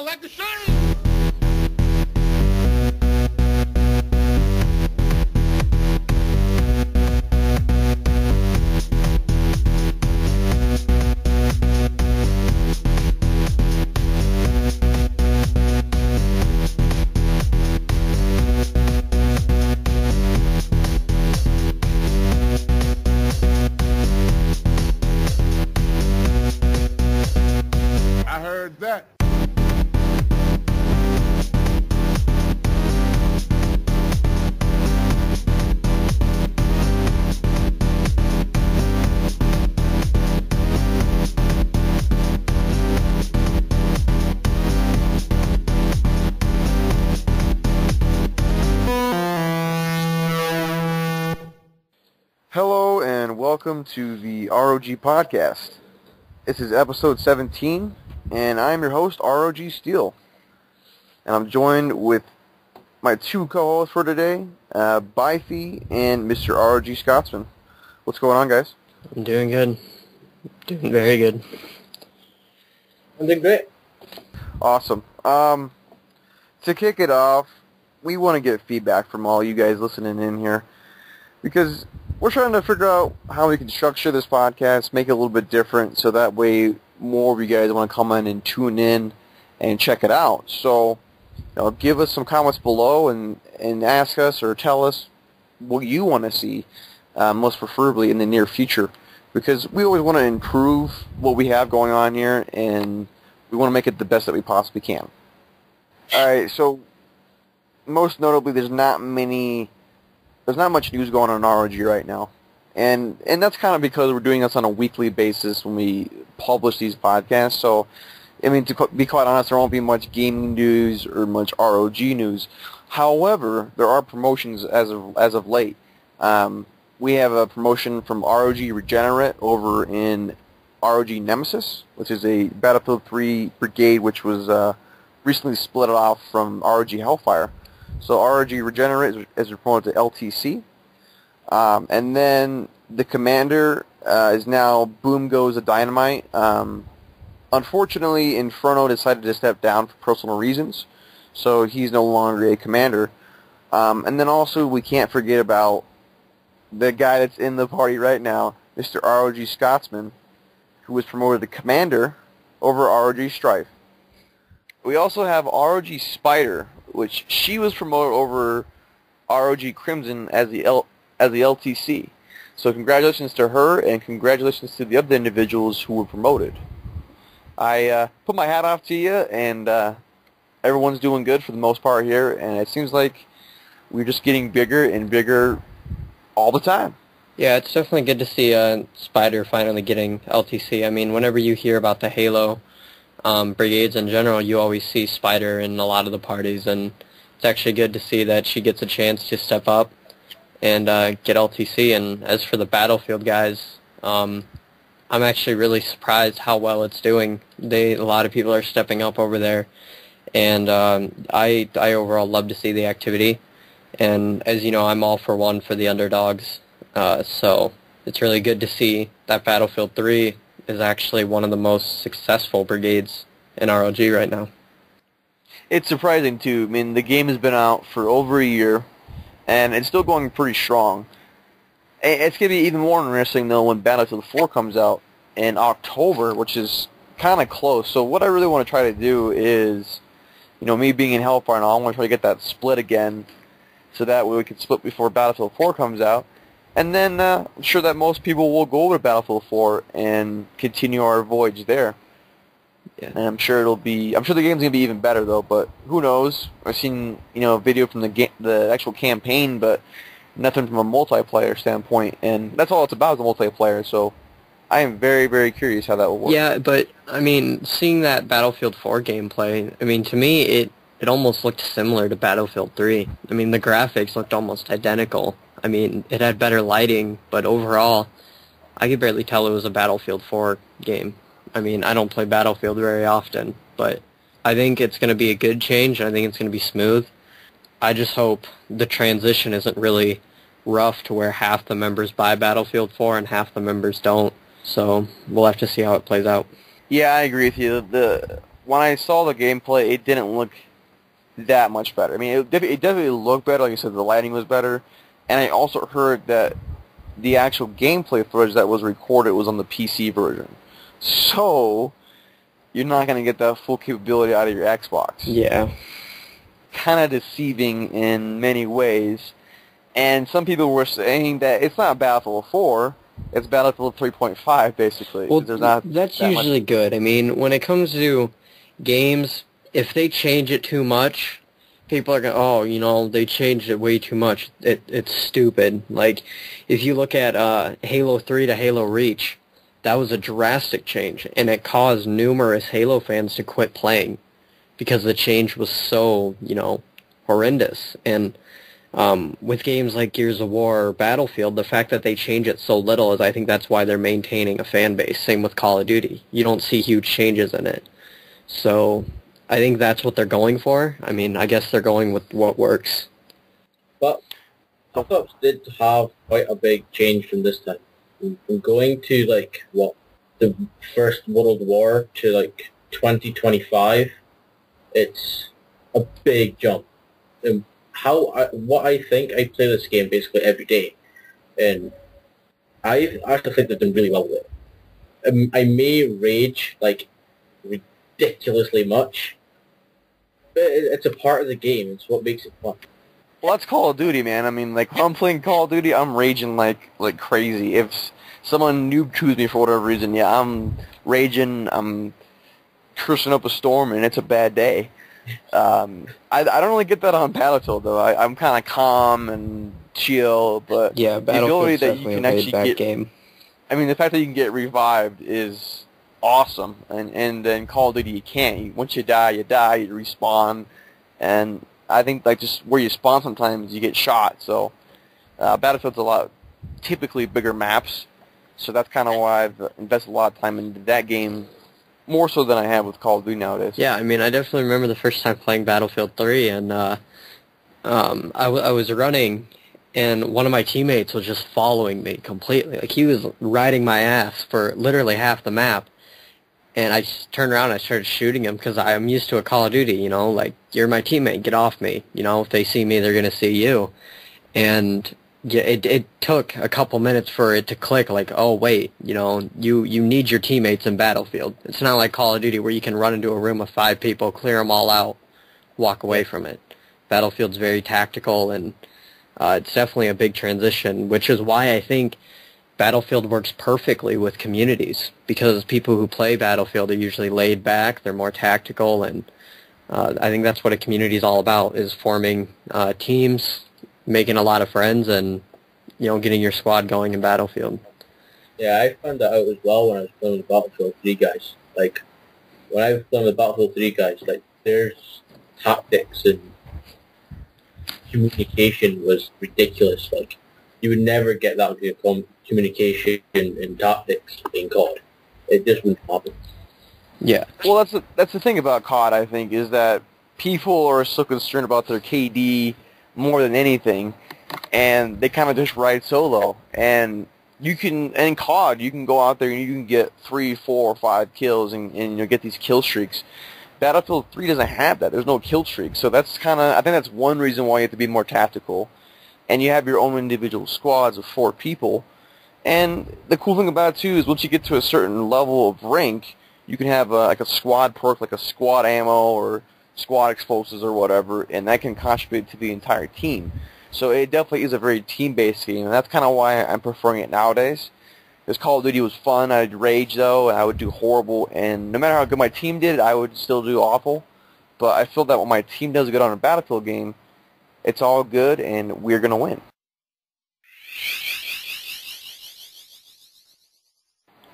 like the shine! I heard that. Hello and welcome to the RoG Podcast. This is episode 17, and I'm your host, RoG Steele. And I'm joined with my two co-hosts for today, Byfee and Mr. RoG Scotsman. What's going on, guys? I'm doing good. Doing very good. I'm doing great. Awesome. To kick it off, we want to get feedback from all you guys listening in here, because we're trying to figure out how we can structure this podcast, make it a little bit different, so that way more of you guys want to come in and tune in and check it out. So, give us some comments below and ask us or tell us what you want to see, most preferably in the near future, because we always want to improve what we have going on here, and we want to make it the best that we possibly can. All right, so most notably, there's not much news going on in RoG right now. And that's kind of because we're doing this on a weekly basis when we publish these podcasts. So, I mean, to be quite honest, there won't be much gaming news or much RoG news. However, there are promotions as of late. We have a promotion from RoG Regenerate over in RoG Nemesis, which is a Battlefield 3 brigade which was recently split off from RoG Hellfire. So RoG Regenerate is promoted to LTC. And then the commander is now Boom Goes a Dynamite. Unfortunately, Inferno decided to step down for personal reasons, so he's no longer a commander. And then also we can't forget about the guy that's in the party right now, Mr. RoG Scotsman, who was promoted to commander over RoG Strife. We also have RoG Spider, which she was promoted over RoG Crimson as the LTC. So congratulations to her, and congratulations to the other individuals who were promoted. I put my hat off to you, and everyone's doing good for the most part here, and it seems like we're just getting bigger and bigger all the time. Yeah, it's definitely good to see Spider finally getting LTC. I mean, whenever you hear about the Halo brigades in general, you always see Spider in a lot of the parties, and it's actually good to see that she gets a chance to step up and get LTC. And as for the Battlefield guys, I'm actually really surprised how well it's doing. A lot of people are stepping up over there, and I overall love to see the activity. And as you know, I'm all for one for the underdogs, so it's really good to see that Battlefield 3 is actually one of the most successful brigades in RoG right now. It's surprising, too. I mean, the game has been out for over a year, and it's still going pretty strong. It's going to be even more interesting, though, when Battlefield 4 comes out in October, which is kind of close. So what I really want to try to do is, me being in Hellfire and all, I want to try to get that split again, so that way we can split before Battlefield 4 comes out. And then I'm sure that most people will go over to Battlefield 4 and continue our voyage there. Yeah. And I'm sure the game's gonna be even better though. But who knows? I've seen a video from the actual campaign, but nothing from a multiplayer standpoint. And that's all it's about, is the multiplayer. So I am very, very curious how that will work. Yeah, but I mean, seeing that Battlefield 4 gameplay, I mean, to me it almost looked similar to Battlefield 3. I mean, the graphics looked almost identical. I mean, it had better lighting, but overall, I could barely tell it was a Battlefield 4 game. I mean, I don't play Battlefield very often, but I think it's going to be a good change, and I think it's going to be smooth. I just hope the transition isn't really rough to where half the members buy Battlefield 4 and half the members don't. So we'll have to see how it plays out. Yeah, I agree with you. when I saw the gameplay, it didn't look that much better. I mean, it definitely looked better. Like you said, the lighting was better. And I also heard that the actual gameplay footage that was recorded was on the PC version. So, you're not going to get that full capability out of your Xbox. Yeah. Kind of deceiving in many ways. And some people were saying that it's not Battlefield 4, it's Battlefield 3.5, basically. Well, that that's usually good. I mean, when it comes to games, if they change it too much, people are going, oh, you know, they changed it way too much. It's stupid. Like, if you look at Halo 3 to Halo Reach, that was a drastic change, and it caused numerous Halo fans to quit playing because the change was so, you know, horrendous. And with games like Gears of War or Battlefield, the fact that they change it so little is, I think that's why they're maintaining a fan base. Same with Call of Duty. You don't see huge changes in it. So I think that's what they're going for. I mean, I guess they're going with what works. But Black did have quite a big change from this time. From going to, like, what, the First World War to, like, 2025, it's a big jump. And what I think, I play this game basically every day, and I actually think they've done really well with it. I may rage, like, ridiculously much, but it's a part of the game. It's what makes it fun. Well, that's Call of Duty, man. I mean, like, when I'm playing Call of Duty, I'm raging like crazy. If someone noob chews me for whatever reason, yeah, I'm raging, I'm cursing up a storm, and it's a bad day. I don't really get that on Battlefield, though. I'm kind of calm and chill, but yeah, the ability Battlefield's that you can actually get... game. I mean, the fact that you can get revived is awesome, and then Call of Duty you can't. Once you die, you respawn, and I think, like, just where you spawn sometimes you get shot. So Battlefield's a lot typically bigger maps, so that's kind of why I've invested a lot of time into that game, more so than I have with Call of Duty nowadays. Yeah, I mean, I definitely remember the first time playing Battlefield 3, and I was running, and one of my teammates was just following me completely. Like, he was riding my ass for literally half the map. And I just turned around and I started shooting him because I'm used to a Call of Duty, you know, like, you're my teammate, get off me. You know, if they see me, they're going to see you. And yeah, it took a couple minutes for it to click, like, oh, wait, you know, you need your teammates in Battlefield. It's not like Call of Duty where you can run into a room of 5 people, clear them all out, walk away from it. Battlefield's very tactical, and it's definitely a big transition, which is why I think Battlefield works perfectly with communities, because people who play Battlefield are usually laid back, they're more tactical, and I think that's what a community is all about, is forming teams, making a lot of friends, and, you know, getting your squad going in Battlefield. Yeah, I found that out as well when I was playing with Battlefield 3 guys. Like, when I was playing with Battlefield 3 guys, like, there's tactics and communication was ridiculous. Like, you would never get that kind of communication and tactics in COD. It just wouldn't happen. Yeah. Well, that's the thing about COD, I think, is that people are so concerned about their KD more than anything, and they kind of just ride solo. And in COD, you can go out there and you can get 3, 4, 5 kills and you know, get these kill streaks. Battlefield 3 doesn't have that. There's no kill streak. So that's I think that's one reason why you have to be more tactical. And you have your own individual squads of 4 people. And the cool thing about it, too, is once you get to a certain level of rank, you can have like a squad perk, like a squad ammo or squad explosives or whatever, and that can contribute to the entire team. So it definitely is a very team-based game, and that's kind of why I'm preferring it nowadays. Because Call of Duty was fun, I'd rage, though, and I would do horrible, and no matter how good my team did, I would still do awful. But I feel that when my team does good on a Battlefield game, it's all good, and we're going to win.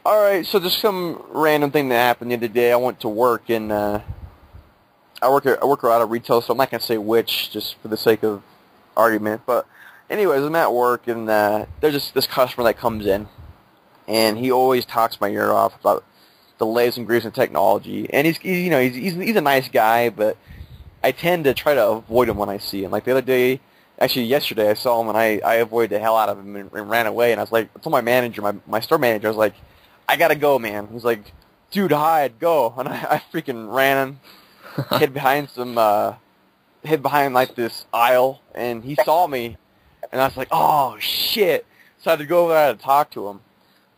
Alright, so just some random thing that happened the other day. I went to work, and I work out of retail, so I'm not going to say which, just for the sake of argument. But anyways, I'm at work, and there's just this customer that comes in, and he always talks my ear off about the latest and greatest in technology. And he's a nice guy, but I tend to try to avoid him when I see him. Like the other day, actually yesterday, I saw him, and I avoided the hell out of him and ran away. And I was like, I told my manager, my store manager, I was like, I gotta go, man. He's like, dude, hide, go. And I freaking ran, hid behind like this aisle, and he saw me, and I was like, oh, shit. So I had to go over there to talk to him.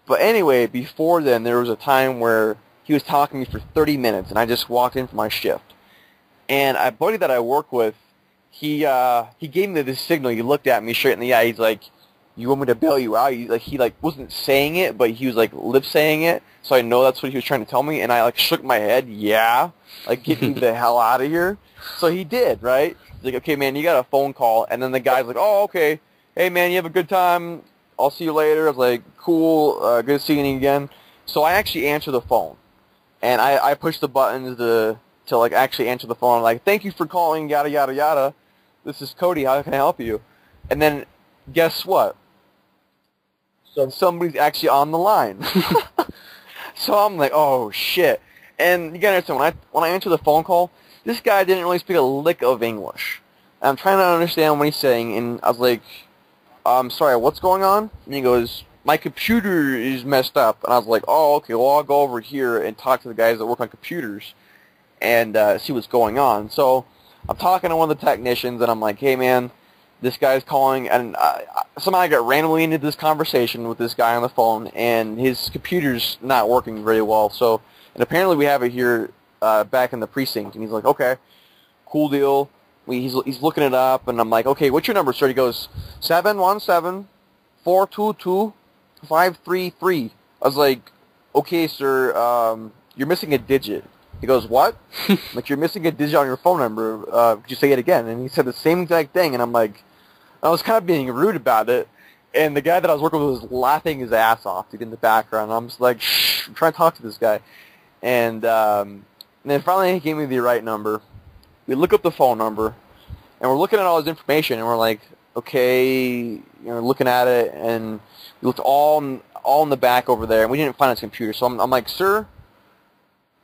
But anyway, before then, there was a time where he was talking to me for 30 minutes, and I just walked in for my shift. And a buddy that I work with, he gave me this signal. He looked at me straight in the eye. He's like, you want me to bail you out? He wasn't saying it, but he was like lip saying it. So I know that's what he was trying to tell me. And I like shook my head. Yeah, like get me the hell out of here. So he did, right? He's like, okay, man, you got a phone call. And then the guy's like, oh, okay. Hey, man, you have a good time. I'll see you later. I was like, cool. Good seeing you again. So I actually answered the phone, and I pushed the buttons to like actually answer the phone. I'm like, thank you for calling. Yada yada yada. This is Cody. How can I help you? And then guess what? Somebody's actually on the line. So I'm like, oh shit. And you gotta understand, when I answered the phone call, this guy didn't really speak a lick of English. And I'm trying to understand what he's saying, and I was like, I'm sorry, what's going on? And he goes, my computer is messed up. And I was like, oh, okay, well, I'll go over here and talk to the guys that work on computers and see what's going on. So I'm talking to one of the technicians, and I'm like, hey, man, this guy's calling. And somehow I got randomly into this conversation with this guy on the phone, and his computer's not working very well. So, and apparently we have it here back in the precinct. And he's like, okay, cool deal. He's looking it up, and I'm like, okay, what's your number, sir? He goes, 717-422-533. I was like, okay, sir, you're missing a digit. He goes, what? Like, you're missing a digit on your phone number. Could you say it again? And he said the same exact thing, and I'm like, I was kind of being rude about it, and the guy that I was working with was laughing his ass off, dude, in the background. And I'm just like, shh, I'm trying to talk to this guy. And then finally he gave me the right number. We look up the phone number, and we're looking at all his information, and we're like, okay, looking at it, and we looked all in the back over there, and we didn't find his computer. So I'm like, sir,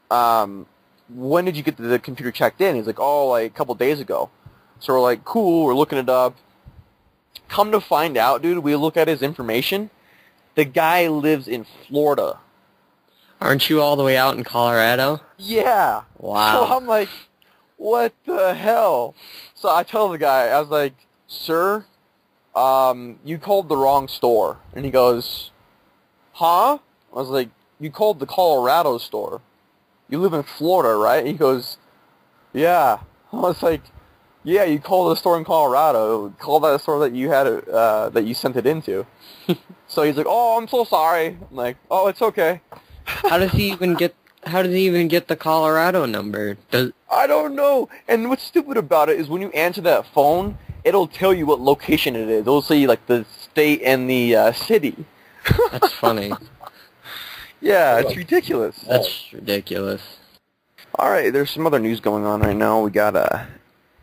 when did you get the computer checked in? He's like, oh, like a couple days ago. So we're like, cool, we're looking it up. Come to find out, dude, we look at his information. The guy lives in Florida. Aren't you all the way out in Colorado? Yeah. Wow. So I'm like, what the hell? So I tell the guy, I was like, sir, you called the wrong store. And he goes, huh? I was like, you called the Colorado store. You live in Florida, right? He goes, yeah. I was like, yeah, you called the store in Colorado. Call that store that you had that you sent it into. So he's like, oh, I'm so sorry. I'm like, oh, it's okay. How does he even get the Colorado number? I don't know. And what's stupid about it is when you answer that phone, it'll tell you what location it is. It'll say like the state and the city. That's funny. Yeah, it's ridiculous. That's ridiculous. All right, there's some other news going on right now. We got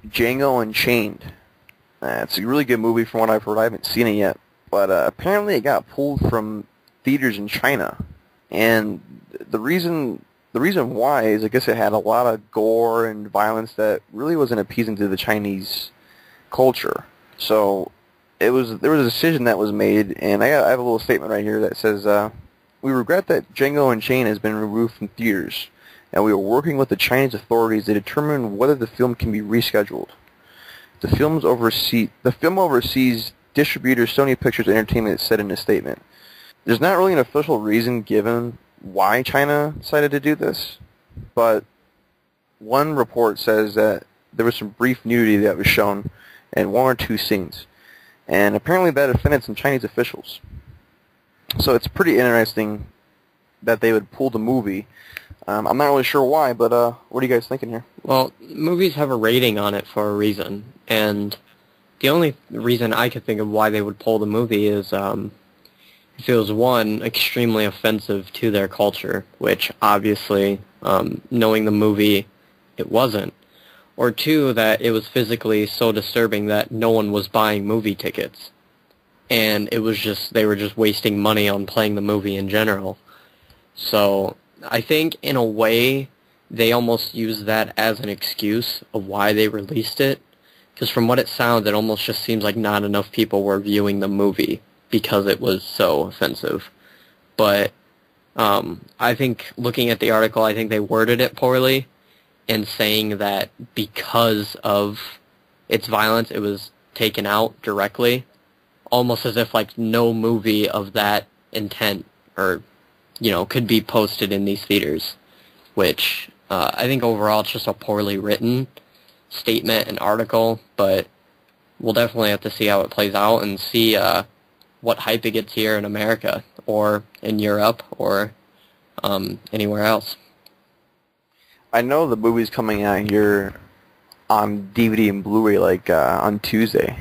Django Unchained. It's a really good movie from what I've heard. I haven't seen it yet, but apparently it got pulled from theaters in China. And the reason why is I guess it had a lot of gore and violence that really wasn't appeasing to the Chinese culture. So there was a decision that was made, and I have a little statement right here that says, we regret that Django Unchained has been removed from theaters, and we are working with the Chinese authorities to determine whether the film can be rescheduled. The film oversees distributor Sony Pictures Entertainment said in a statement. There's not really an official reason given why China decided to do this, but one report says that there was some brief nudity that was shown in one or two scenes, and apparently that offended some Chinese officials. So it's pretty interesting that they would pull the movie. I'm not really sure why, but what are you guys thinking here? Well, movies have a rating on it for a reason, and the only reason I could think of why they would pull the movie is if it was, one, extremely offensive to their culture, which obviously, knowing the movie, it wasn't. Or two, that it was physically so disturbing that no one was buying movie tickets. And it was they were just wasting money on playing the movie in general. So I think, in a way, they almost used that as an excuse of why they released it. Because from what it sounds, it almost just seems like not enough people were viewing the movie because it was so offensive. But I think looking at the article, I think they worded it poorly in saying that because of its violence, it was taken out directly, almost as if like no movie of that intent or, could be posted in these theaters, which I think overall it's just a poorly written statement and article, but we'll definitely have to see how it plays out and see what hype it gets here in America or in Europe or anywhere else. I know the movie's coming out here on DVD and Blu-ray on Tuesday,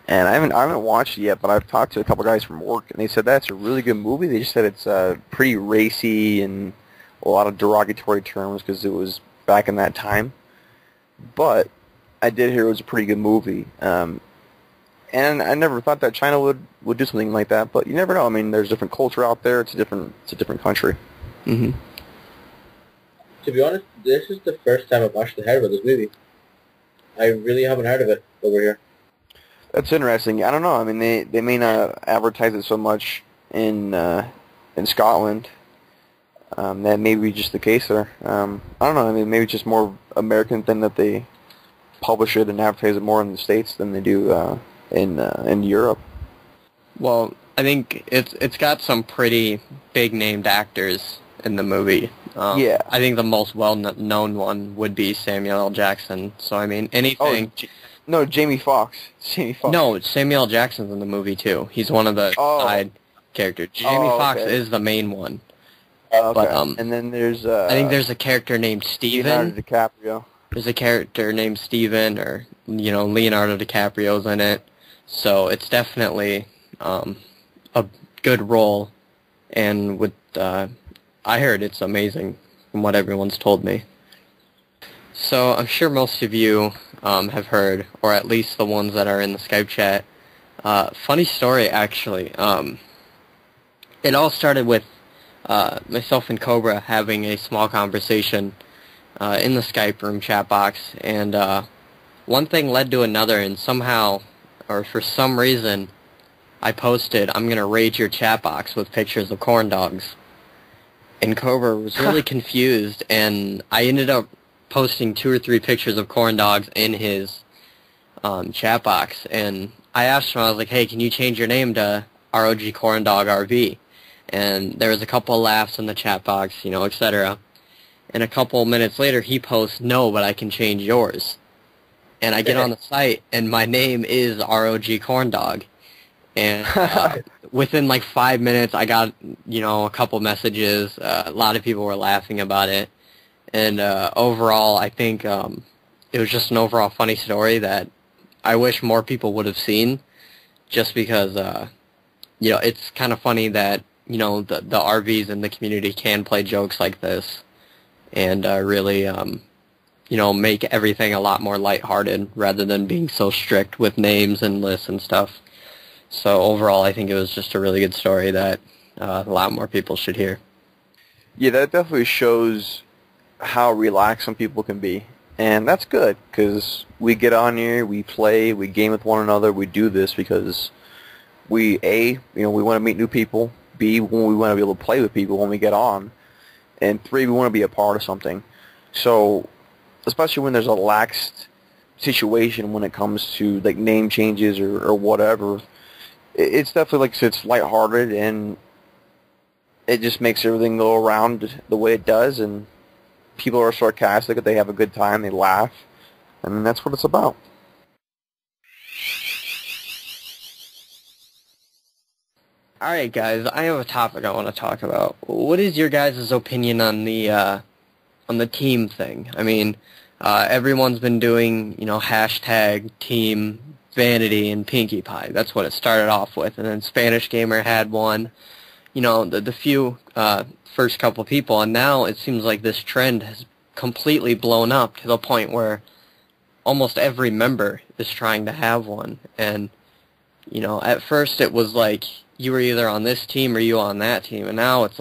and I haven't watched it yet. But I've talked to a couple guys from work, and they said that's a really good movie. They just said it's pretty racy and a lot of derogatory terms because it was back in that time. But I did hear it was a pretty good movie, and I never thought that China would do something like that. But you never know. I mean, there's different culture out there. It's a different country. Mm-hmm. To be honest, this is the first time I've actually heard about this movie. I really haven't heard of it over here. That's interesting. I don't know. I mean, they may not advertise it so much in Scotland. That may be just the case there. I don't know. I mean, maybe it's just more American thing that they publish it and advertise it more in the States than they do in Europe. Well, I think it's got some pretty big named actors in the movie. Yeah. I think the most well-known one would be Samuel L. Jackson. So, I mean, anything... No, Jamie Foxx. No, Samuel L. Jackson's in the movie, too. He's one of the side characters. Jamie Foxx is the main one. Okay. But, and then there's... I think there's a character named Steven. Leonardo DiCaprio. There's a character named Steven, or, Leonardo DiCaprio's in it. So, it's definitely a good role, and with... I heard it's amazing from what everyone's told me. So I'm sure most of you have heard, or at least the ones that are in the Skype chat. Funny story, actually. It all started with myself and Cobra having a small conversation in the Skype room chat box, and one thing led to another, and somehow, or for some reason, I posted, "I'm going to raid your chat box with pictures of corn dogs." And Cobra was really confused, and I ended up posting 2 or 3 pictures of corn dogs in his chat box. And I asked him, I was like, "Hey, can you change your name to RoG Corndog RV?" And there was a couple of laughs in the chat box, etc. And a couple of minutes later, he posts, "No, but I can change yours." And I get on the site, and my name is RoG Corndog. And within 5 minutes, I got, a couple messages. A lot of people were laughing about it. And overall, I think it was just an overall funny story that I wish more people would have seen, just because, it's kind of funny that, the RVs in the community can play jokes like this and really, make everything a lot more lighthearted rather than being so strict with names and lists and stuff. So overall, I think it was just a really good story that a lot more people should hear. Yeah, that definitely shows how relaxed some people can be. And that's good, because we get on here, we play, we game with one another, we do this because we want to meet new people, B, we want to be able to play with people when we get on, and 3, we want to be a part of something. So, especially when there's a laxed situation when it comes to name changes or whatever, it's definitely it's lighthearted, and it just makes everything go around the way it does, and people are sarcastic, they have a good time, they laugh, and that's what it's about. Alright guys, I have a topic I want to talk about. What is your guys' opinion on the team thing? I mean, everyone's been doing, hashtag team Vanity and Pinkie Pie. That's what it started off with. And then Spanish Gamer had one. The few first couple people. And now it seems like this trend has completely blown up to the point where almost every member is trying to have one. And, at first it was you were either on this team or you on that team. And now it's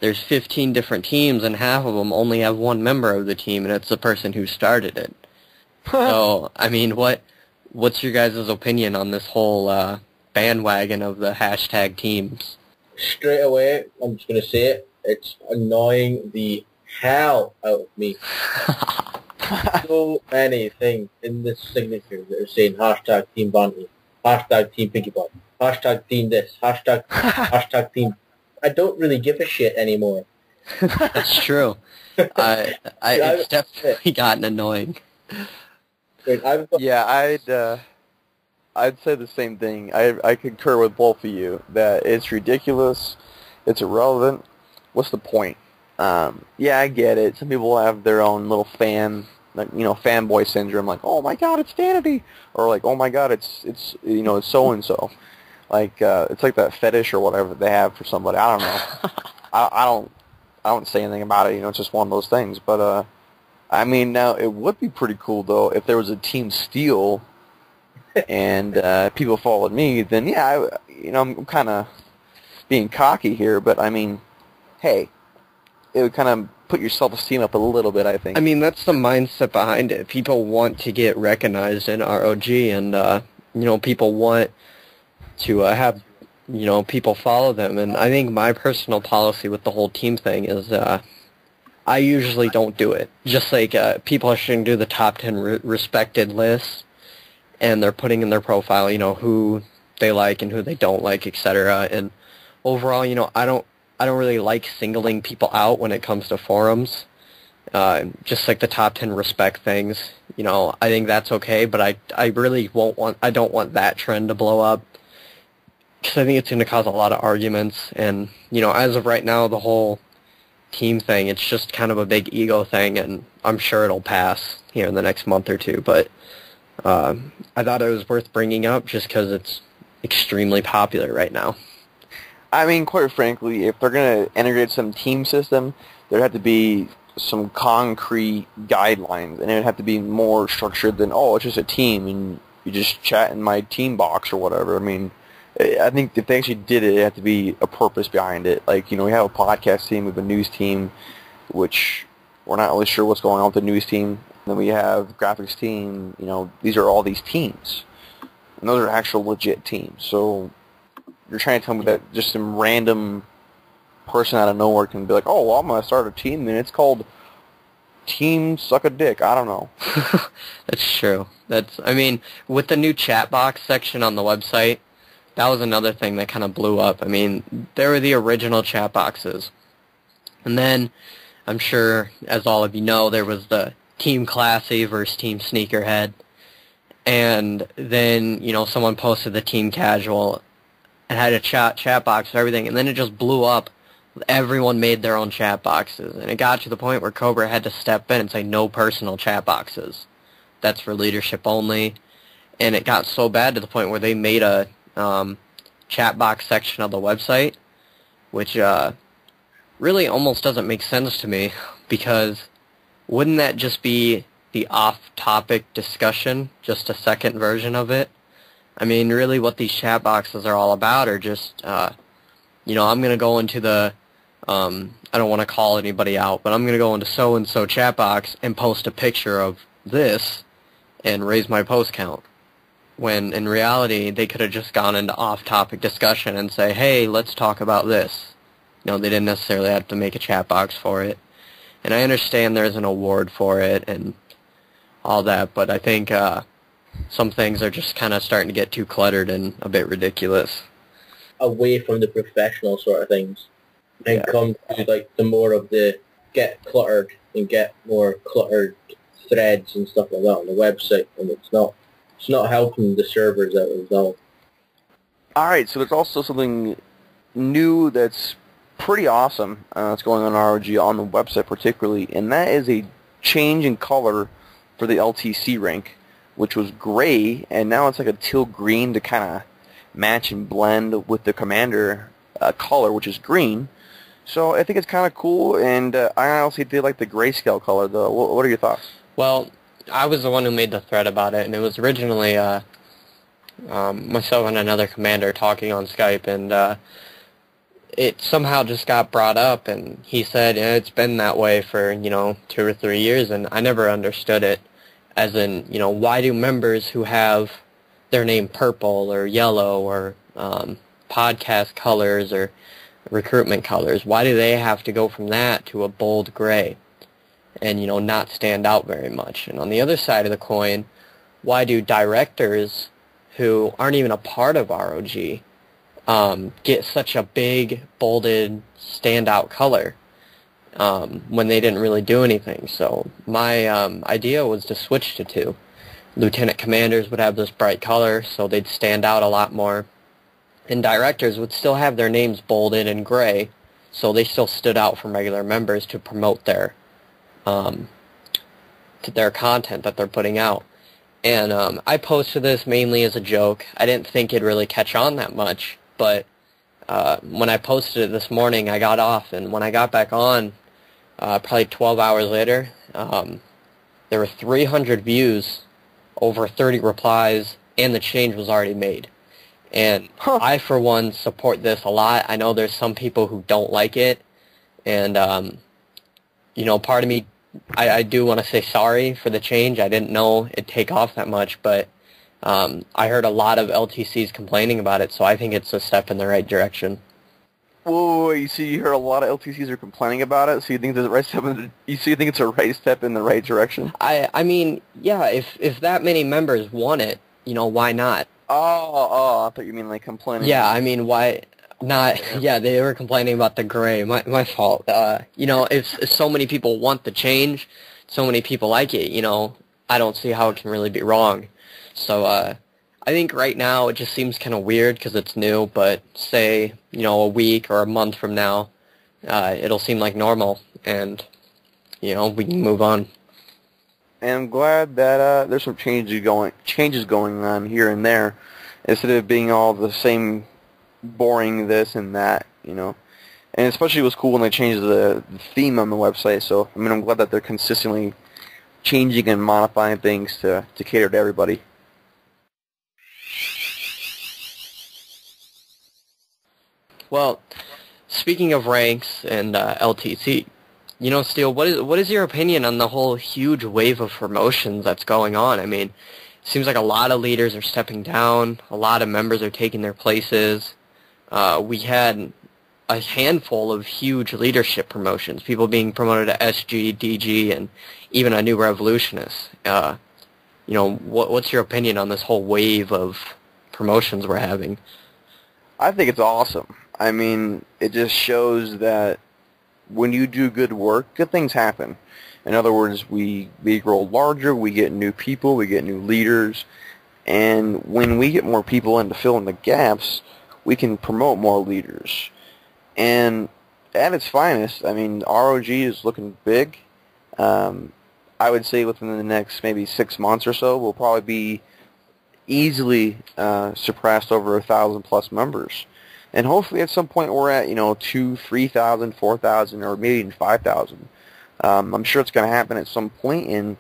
there's 15 different teams and half of them only have one member of the team, and it's the person who started it. So, I mean, what's your guys' opinion on this whole bandwagon of the hashtag teams? Straight away, I'm just going to say it. It's annoying the hell out of me. So many things in this signature that are saying hashtag Team Bounty, hashtag Team Pinkie Pie, hashtag Team this, hashtag Team... I don't really give a shit anymore. That's true. It's definitely gotten annoying. Yeah, I'd say the same thing. I concur with both of you that it's ridiculous, it's irrelevant. What's the point? Yeah, I get it. Some people have their own little fanboy syndrome. Like, oh my God, it's vanity, or like, oh my God, it's so and so. Like, it's like that fetish or whatever they have for somebody. I don't know. I don't say anything about it. It's just one of those things. But I mean, now it would be pretty cool though if there was a Team Steel and people followed me. Then yeah, I'm kind of being cocky here, but I mean, hey, it would kind of put your self-esteem up a little bit, I think. I mean, that's the mindset behind it. People want to get recognized in ROG, and people want to have people follow them. And I think my personal policy with the whole team thing is I usually don't do it. Just like people shouldn't do the top 10 respected lists, and they're putting in their profile, who they like and who they don't like, etc. And overall, I don't really like singling people out when it comes to forums. Just like the top 10 respect things, I think that's okay, but I really I don't want that trend to blow up, because I think it's going to cause a lot of arguments. And, as of right now, the whole team thing, it's just kind of a big ego thing, and I'm sure it'll pass here in the next month or two. But I thought it was worth bringing up just because it's extremely popular right now. I mean, quite frankly, if they're going to integrate some team system, there'd have to be some concrete guidelines, and it'd have to be more structured than, oh, it's just a team, and you just chat in my team box or whatever. I mean, I think if they actually did it, it'd have to be a purpose behind it. Like, we have a podcast team, we have a news team, which we're not really sure what's going on with the news team. Then we have graphics team, these are all these teams. And those are actual legit teams. So you're trying to tell me that just some random person out of nowhere can be like, oh, well, I'm going to start a team, and it's called Team Suck a Dick. I don't know. That's true. I mean, with the new chat box section on the website, that was another thing that kind of blew up. I mean, there were the original chat boxes. And then, I'm sure, as all of you know, there was the Team Classy versus Team Sneakerhead. And then, someone posted the Team Casual and had a chat box and everything, and then it just blew up. Everyone made their own chat boxes, and it got to the point where Cobra had to step in and say no personal chat boxes. That's for leadership only. And it got so bad to the point where they made a chat box section of the website, which really almost doesn't make sense to me, because wouldn't that just be the off-topic discussion, just a second version of it? I mean, really what these chat boxes are all about are just, I'm going to go into the, I don't want to call anybody out, but I'm going to go into so-and-so chat box and post a picture of this and raise my post count. When in reality, they could have just gone into off-topic discussion and say, hey, let's talk about this. They didn't necessarily have to make a chat box for it. And I understand there's an award for it and all that, but I think some things are just kind of starting to get too cluttered and a bit ridiculous. Away from the professional sort of things, and come to the more of the get cluttered and get more cluttered threads and stuff like that on the website, and it's not helping the servers out as well. Alright, so there's also something new that's pretty awesome that's going on in ROG on the website particularly, and that is a change in color for the LTC rank, which was gray, and now it's like a teal green to kind of match and blend with the Commander color, which is green. So I think it's kind of cool, and I honestly did like the grayscale color, though. What are your thoughts? Well, I was the one who made the thread about it, and it was originally myself and another Commander talking on Skype, and it somehow just got brought up, and he said, it's been that way for, 2 or 3 years, and I never understood it. As in, why do members who have their name purple or yellow or podcast colors or recruitment colors. Why do they have to go from that to a bold gray and, not stand out very much? And on the other side of the coin, why do directors who aren't even a part of RoG get such a big, bolded, standout color when they didn't really do anything? So my idea was to switch to two. Lieutenant commanders would have this bright color, so they'd stand out a lot more. And directors would still have their names bolded in gray, so they still stood out from regular members to promote their content that they're putting out. And I posted this mainly as a joke. I didn't think it'd really catch on that much, but when I posted it this morning, I got off, and when I got back on, probably 12 hours later, there were 300 views, over 30 replies, and the change was already made. And I, for one, support this a lot. I know there's some people who don't like it, and, part of me, I do want to say sorry for the change. I didn't know it'd take off that much, but I heard a lot of LTCs complaining about it, so I think it's a step in the right direction. Whoa, you see, you heard a lot of LTCs are complaining about it, so you think it's a right step it's a right step in the right direction? I mean, yeah, if that many members want it, why not? Oh, I thought you mean like complaining. Yeah, I mean, why not? Yeah, they were complaining about the gray. My fault. If so many people want the change, so many people like it, I don't see how it can really be wrong. So, I think right now it just seems kind of weird because it's new, but say, a week or a month from now, it'll seem like normal, and, we can move on. And I'm glad that there's some changes going on here and there, instead of being all the same boring this and that, And especially it was cool when they changed the theme on the website. So I'm glad that they're consistently changing and modifying things to cater to everybody. Well, speaking of ranks and LTC, Steele, what is your opinion on the whole huge wave of promotions that's going on? I mean, it seems like a lot of leaders are stepping down, a lot of members are taking their places. We had a handful of huge leadership promotions, people being promoted to SG, DG, and even a new revolutionist. What's your opinion on this whole wave of promotions we're having? I think it's awesome. I mean, it just shows that when you do good work, good things happen. In other words, we grow larger, we get new people, we get new leaders, and when we get more people in to fill in the gaps, we can promote more leaders. And at its finest, RoG is looking big. I would say within the next maybe 6 months or so, we'll probably be easily surpassed over 1,000 plus members. And hopefully at some point we're at, 2,000, 3,000, 4,000, or maybe even 5,000. I'm sure it's going to happen at some point, in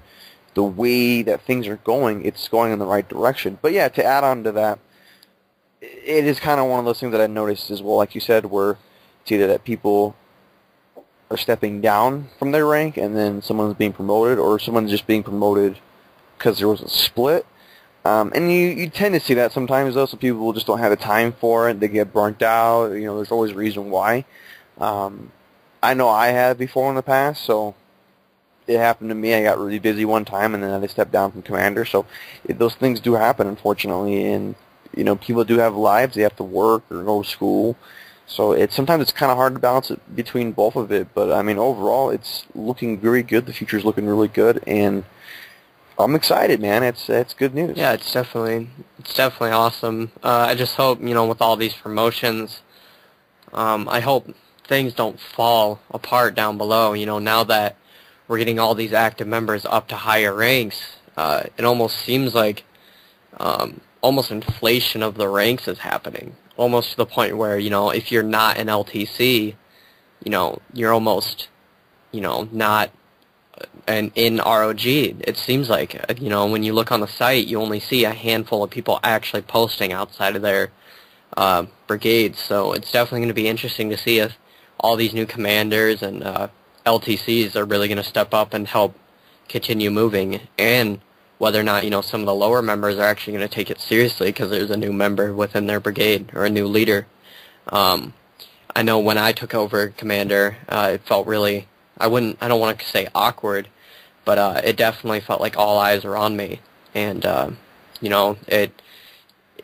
the way that things are going, it's going in the right direction. But yeah, to add on to that, it is kind of one of those things that I noticed as well, like you said, where it's either that people are stepping down from their rank and then someone's being promoted, or someone's just being promoted because there was a split. And you tend to see that sometimes, though. Some people just don't have the time for it. They get burnt out. There's always a reason why. I know I have before in the past, so it happened to me. I got really busy one time, and then I had to step down from commander. So those things do happen, unfortunately. And, people do have lives. They have to work or go to school. So sometimes it's kind of hard to balance it between both of it. But, overall, it's looking very good. The future's looking really good, and I'm excited, man. It's good news. Yeah, it's definitely awesome. I just hope, with all these promotions, I hope things don't fall apart down below. Now that we're getting all these active members up to higher ranks, it almost seems like almost inflation of the ranks is happening. Almost to the point where, if you're not an LTC, you're almost, not and in RoG, it seems like, when you look on the site, you only see a handful of people actually posting outside of their brigades. So it's definitely going to be interesting to see if all these new commanders and LTCs are really going to step up and help continue moving, and whether or not, some of the lower members are actually going to take it seriously because there's a new member within their brigade or a new leader. I know when I took over Commander, it felt really, I don't want to say awkward, but it definitely felt like all eyes were on me. And,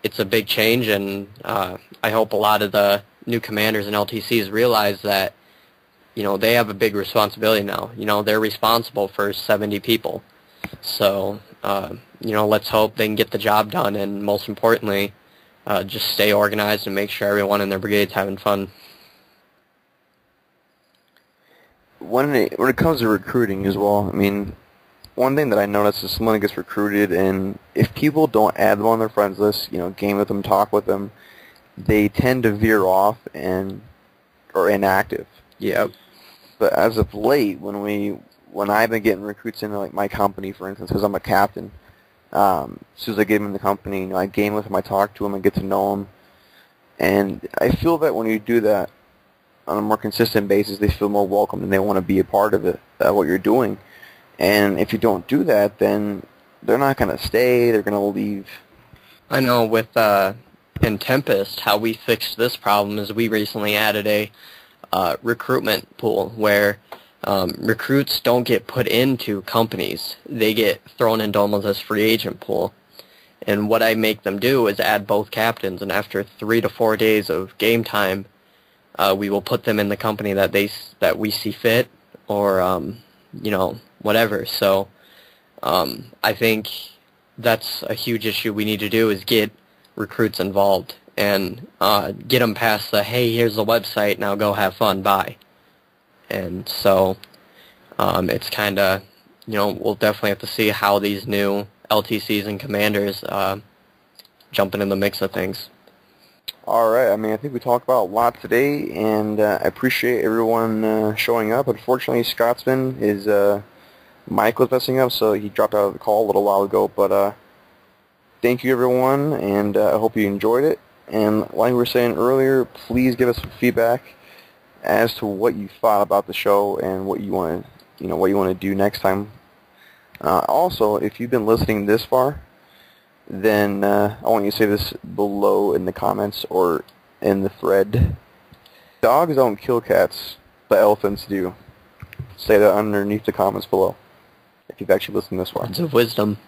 it's a big change, and I hope a lot of the new commanders and LTCs realize that, they have a big responsibility now. They're responsible for 70 people. So, let's hope they can get the job done, and most importantly, just stay organized and make sure everyone in their brigade's having fun. When it comes to recruiting as well, I mean, one thing that I noticed is someone gets recruited, and if people don't add them on their friends list, game with them, talk with them, they tend to veer off and are inactive. Yep. But as of late, when I've been getting recruits into like my company, for instance, because I'm a captain, as soon as I get them in the company, I game with them, I talk to them, I get to know them, and I feel that when you do that on a more consistent basis, they feel more welcome and they want to be a part of it, what you're doing. And if you don't do that, then they're not going to stay, they're going to leave. I know with in Tempest, how we fixed this problem is we recently added a recruitment pool where recruits don't get put into companies. They get thrown into almost as free agent pool. And what I make them do is add both captains, and after 3 to 4 days of game time, we will put them in the company that we see fit, or whatever. So I think that's a huge issue we need to do, is get recruits involved and get them past the, hey, here's the website, now go have fun, bye. And so it's kind of, we'll definitely have to see how these new LTCs and commanders jump into the mix of things. All right. I mean, I think we talked about a lot today, and I appreciate everyone showing up. Unfortunately, Scotsman, his mic was messing up, so he dropped out of the call a little while ago. But thank you, everyone, and I hope you enjoyed it. And like we were saying earlier, please give us some feedback as to what you thought about the show and what you want to do next time. Also, if you've been listening this far, then I want you to say this below in the comments or in the thread. Dogs don't kill cats, but elephants do. Say that underneath the comments below, if you've actually listened this far. Words of wisdom.